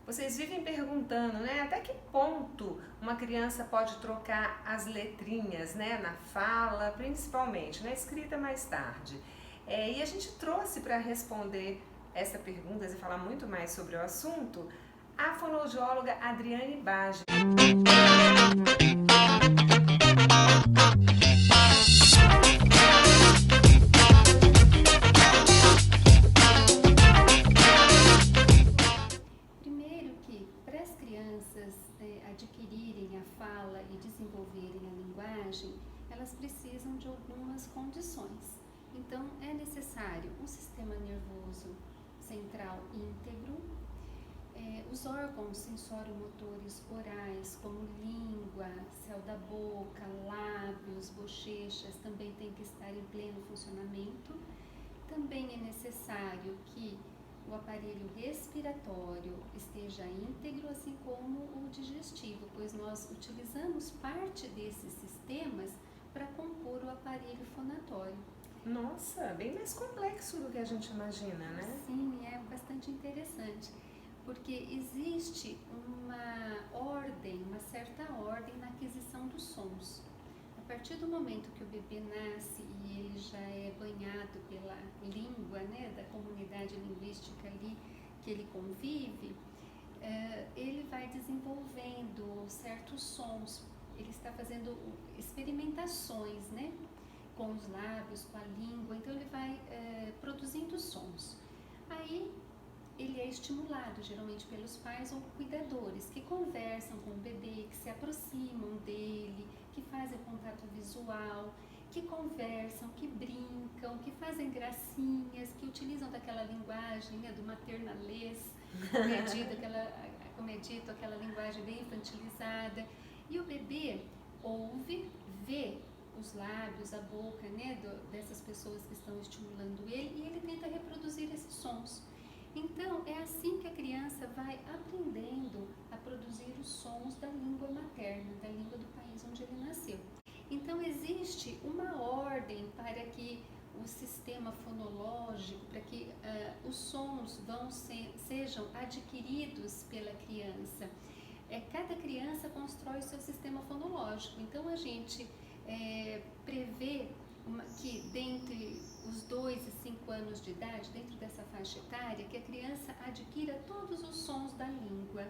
Vocês vivem perguntando, né, até que ponto uma criança pode trocar as letrinhas, né, na fala, principalmente, na escrita mais tarde. E a gente trouxe para responder essa pergunta e falar muito mais sobre o assunto a fonoaudióloga Adriane Bage. Primeiro que, para as crianças adquirirem a fala e desenvolverem a linguagem, elas precisam de algumas condições. Então, é necessário um sistema nervoso central íntegro, os órgãos sensório-motores orais, como língua, céu da boca, lábios, bochechas, também têm que estar em pleno funcionamento. Também é necessário que o aparelho respiratório esteja íntegro, assim como o digestivo, pois nós utilizamos parte desses sistemas para compor o aparelho fonatório. Nossa, bem mais complexo do que a gente imagina, né? Sim, é bastante interessante, porque existe uma certa ordem na aquisição dos sons. A partir do momento que o bebê nasce e ele já é banhado pela língua, né, da comunidade linguística ali que ele convive, ele vai desenvolvendo certos sons. Ele está fazendo experimentações, né, com os lábios, com a língua, então ele vai produzindo sons. Aí ele é estimulado geralmente pelos pais ou cuidadores que conversam com o bebê, que se aproximam dele, que fazem contato visual, que conversam, que brincam, que fazem gracinhas, que utilizam daquela linguagem, né, do maternalês, como é dito, aquela linguagem bem infantilizada. E o bebê ouve, vê os lábios, a boca, né, dessas pessoas que estão estimulando ele, e ele tenta reproduzir esses sons. Então, é assim que a criança vai aprendendo a produzir os sons da língua materna, da língua do país onde ele nasceu. Então, existe uma ordem para que o sistema fonológico, para que os sons sejam adquiridos pela criança. Cada criança constrói o seu sistema fonológico. Então, a gente prevê que dentre os 2 e 5 anos de idade, dentro dessa faixa etária, que a criança adquira todos os sons da língua.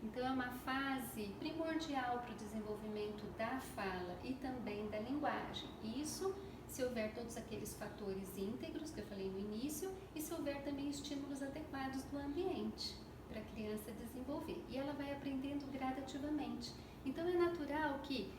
Então é uma fase primordial para o desenvolvimento da fala e também da linguagem. Isso se houver todos aqueles fatores íntegros que eu falei no início e se houver também estímulos adequados do ambiente para a criança desenvolver. E ela vai aprendendo gradativamente. Então é natural que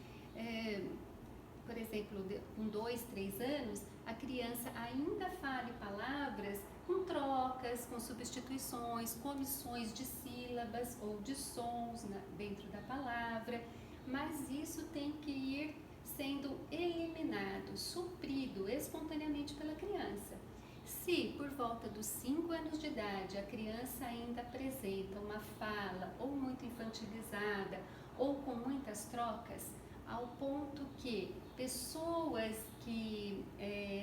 por exemplo, com 2, 3 anos, a criança ainda fale palavras com trocas, com substituições, com omissões de sílabas ou de sons dentro da palavra, mas isso tem que ir sendo eliminado, suprido espontaneamente pela criança. Se por volta dos 5 anos de idade a criança ainda apresenta uma fala ou muito infantilizada ou com muitas trocas, ao ponto que pessoas que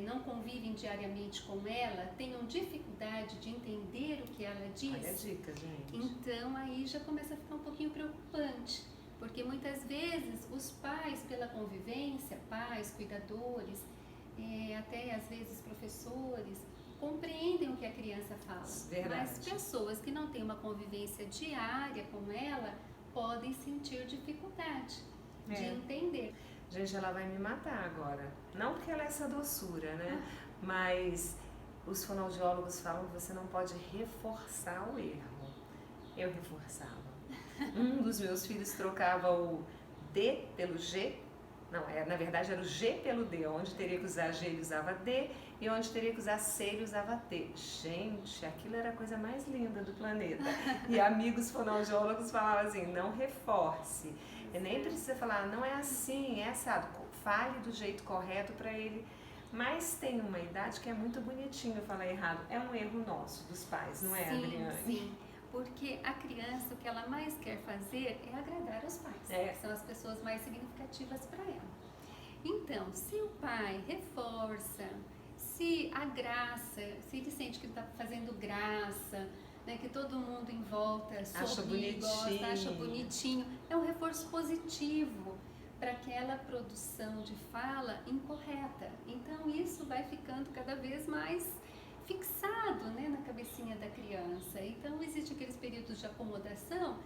não convivem diariamente com ela tenham dificuldade de entender o que ela diz. Olha a dica, gente. Então aí já começa a ficar um pouquinho preocupante, porque muitas vezes os pais, pela convivência, pais, cuidadores, até às vezes professores, compreendem o que a criança fala. Verdade. Mas pessoas que não têm uma convivência diária com ela podem sentir dificuldade de entender. Gente, ela vai me matar agora. Não porque ela é essa doçura, né? Mas os fonoaudiólogos falam que você não pode reforçar o erro. Eu reforçava. Um dos meus filhos trocava o D pelo G. Não, na verdade era o G pelo D. Onde teria que usar G, ele usava D. E onde teria que usar C, ele usava T. Gente, aquilo era a coisa mais linda do planeta. E amigos fonoaudiólogos falavam assim, não reforce. E nem precisa falar, não é assim, é assado. Fale do jeito correto para ele. Mas tem uma idade que é muito bonitinho falar errado. É um erro nosso, dos pais, não é, sim, Adriane? Sim, porque a criança, o que ela mais quer fazer é agradar os pais. Que são as pessoas mais significativas para ela. Então, se o pai reforça, se a graça, se ele sente que está fazendo graça, né, que todo mundo em volta Acha sorri, gosta, bonitinho. acha bonitinho. É um reforço positivo para aquela produção de fala incorreta. Então isso vai ficando cada vez mais fixado, né, na cabecinha da criança. Então existe aqueles períodos de acomodação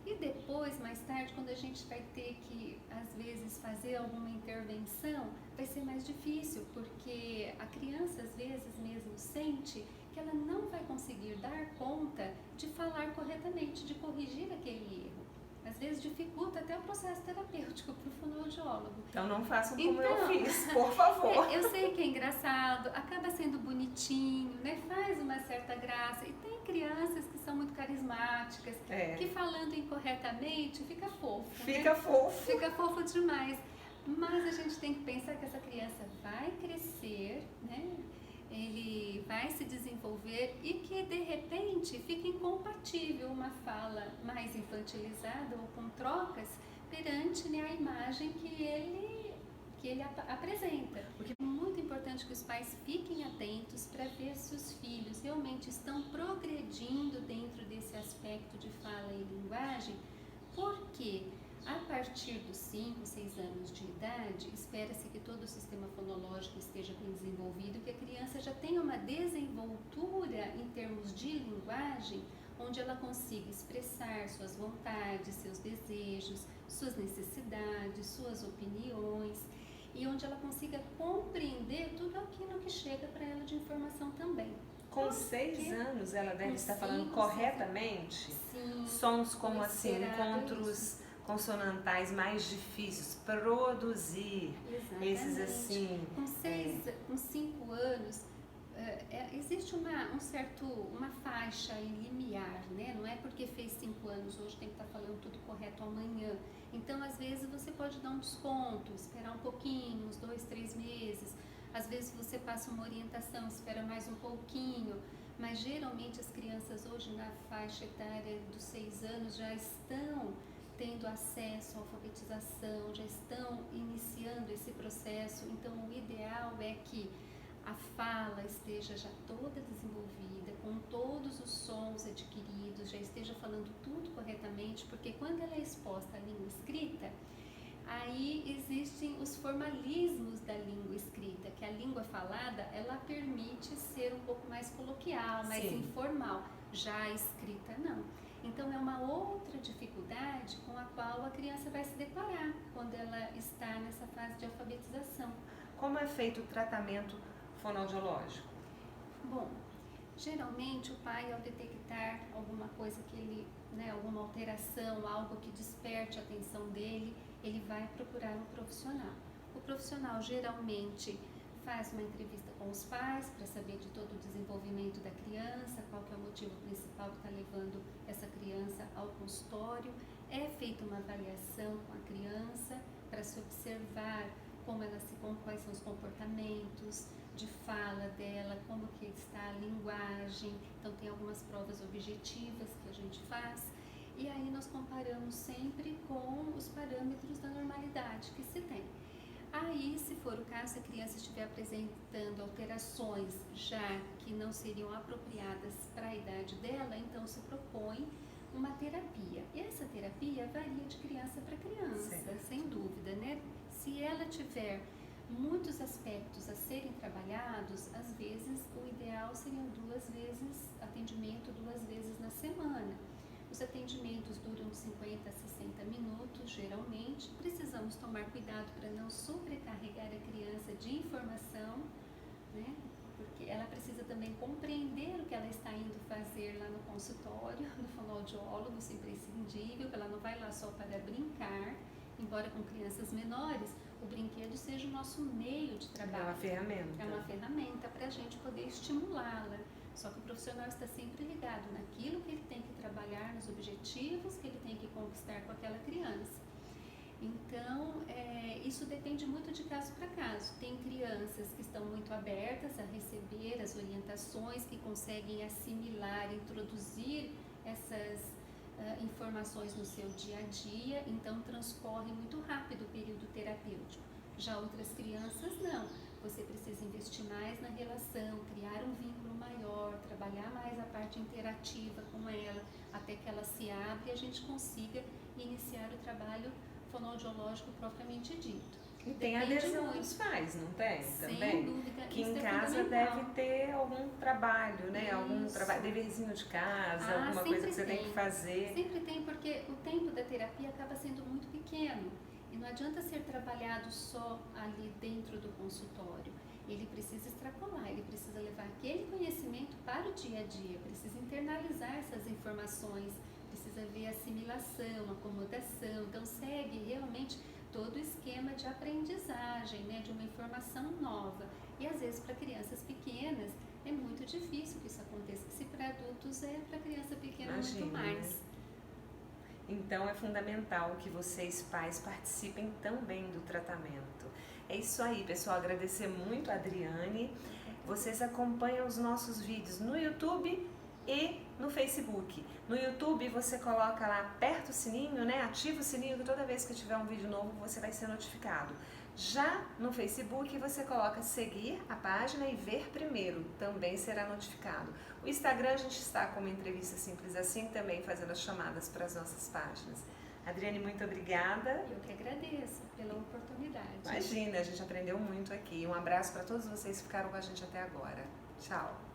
e depois, mais tarde, quando a gente vai ter que, às vezes, fazer alguma intervenção, vai ser mais difícil, porque a criança, às vezes, mesmo sente que ela não vai conseguir dar conta de falar corretamente, de corrigir aquele erro. Às vezes dificulta até o processo terapêutico para o fonoaudiólogo. Então não façam como Então, eu fiz, por favor. Eu sei que é engraçado, acaba sendo bonitinho, né? Faz uma certa graça. E tem crianças que são muito carismáticas, que falando incorretamente fica fofo. Fica fofo. Fica fofo demais. Mas a gente tem que pensar que essa criança vai crescer, né? Ele vai se desenvolver e que de repente fica incompatível uma fala mais infantilizada ou com trocas perante, né, a imagem que ele apresenta. Porque é muito importante que os pais fiquem atentos para ver se os filhos realmente estão progredindo dentro desse aspecto de fala e linguagem, porque a partir dos 5, 6 anos de idade, espera-se que todo o sistema fonológico esteja bem desenvolvido, que a criança já tenha uma desenvoltura em termos de linguagem, onde ela consiga expressar suas vontades, seus desejos, suas necessidades, suas opiniões, e onde ela consiga compreender tudo aquilo que chega para ela de informação também. Com 6 anos ela deve estar falando corretamente? Sim. Sons como assim, encontros consonantais mais difíceis, produzir. Exatamente. Esses assim. Com 5 anos, existe uma faixa em limiar, né? Não é porque fez 5 anos, hoje tem que estar falando tudo correto amanhã. Então, às vezes, você pode dar um desconto, esperar um pouquinho, uns 2, 3 meses. Às vezes, você passa uma orientação, espera mais um pouquinho. Mas, geralmente, as crianças hoje, na faixa etária dos 6 anos, já estão tendo acesso à alfabetização, já estão iniciando esse processo. Então, o ideal é que a fala esteja já toda desenvolvida, com todos os sons adquiridos, já esteja falando tudo corretamente, porque quando ela é exposta à língua escrita, aí existem os formalismos da língua escrita, que a língua falada, ela permite ser um pouco mais coloquial, mais informal, já a escrita não. Então, é uma outra dificuldade com a qual a criança vai se deparar quando ela está nessa fase de alfabetização. Como é feito o tratamento fonoaudiológico? Bom, geralmente o pai, ao detectar alguma coisa que ele, né, alguma alteração, algo que desperte a atenção dele, ele vai procurar um profissional. O profissional geralmente faz uma entrevista com os pais para saber de todo o desenvolvimento da criança, qual que é o motivo principal que está levando essa criança ao consultório. É feita uma avaliação com a criança para se observar quais são os comportamentos de fala dela, como que está a linguagem. Então tem algumas provas objetivas que a gente faz. E aí nós comparamos sempre com os parâmetros da normalidade que se tem. Aí, se for o caso, se a criança estiver apresentando alterações já que não seriam apropriadas para a idade dela, então se propõe uma terapia. E essa terapia varia de criança para criança, sem dúvida, né? Se ela tiver muitos aspectos a serem trabalhados, às vezes o ideal seriam atendimento 2 vezes na semana. Os atendimentos duram de 50 a 60 minutos, geralmente. Precisamos tomar cuidado para não sobrecarregar a criança de informação, né? Porque ela precisa também compreender o que ela está indo fazer lá no consultório do fonoaudiólogo, isso é imprescindível. Ela não vai lá só para brincar, embora com crianças menores, o brinquedo seja o nosso meio de trabalho. É uma ferramenta. É uma ferramenta para a gente poder estimulá-la. Só que o profissional está sempre ligado naquilo que ele tem que trabalhar, nos objetivos que ele tem que conquistar com aquela criança. Então, isso depende muito de caso para caso. Tem crianças que estão muito abertas a receber as orientações, que conseguem assimilar, introduzir essas informações no seu dia a dia, então transcorre muito rápido o período terapêutico. Já outras crianças não. Você precisa investir mais na relação, criar um vínculo maior, trabalhar mais a parte interativa com ela, até que ela se abra e a gente consiga iniciar o trabalho fonoaudiológico propriamente dito. E tem a adesão dos pais, não tem? Sem Também? dúvida, Que isso em é casa fundamental. deve ter algum trabalho, né? Algum Isso. deverzinho de casa, Ah, alguma sempre coisa que você tem que fazer. Sempre tem, porque o tempo da terapia acaba sendo muito pequeno. E não adianta ser trabalhado só ali dentro do consultório. Ele precisa extrapolar, ele precisa levar aquele conhecimento para o dia a dia, precisa internalizar essas informações, precisa ver assimilação, acomodação. Então segue realmente todo o esquema de aprendizagem, né, de uma informação nova. E às vezes para crianças pequenas é muito difícil que isso aconteça. Se para adultos é, para criança pequena Imagina, muito mais. Então é fundamental que vocês, pais, participem também do tratamento. É isso aí, pessoal. Agradecer muito a Adriane. Vocês acompanham os nossos vídeos no YouTube e no Facebook. No YouTube você coloca lá, aperta o sininho, né? Ativa o sininho que toda vez que tiver um vídeo novo você vai ser notificado. Já no Facebook você coloca seguir a página e ver primeiro, também será notificado. O Instagram a gente está com uma entrevista simples assim, também fazendo as chamadas para as nossas páginas. Adriane, muito obrigada. Eu que agradeço pela oportunidade. Imagina, a gente aprendeu muito aqui. Um abraço para todos vocês que ficaram com a gente até agora. Tchau.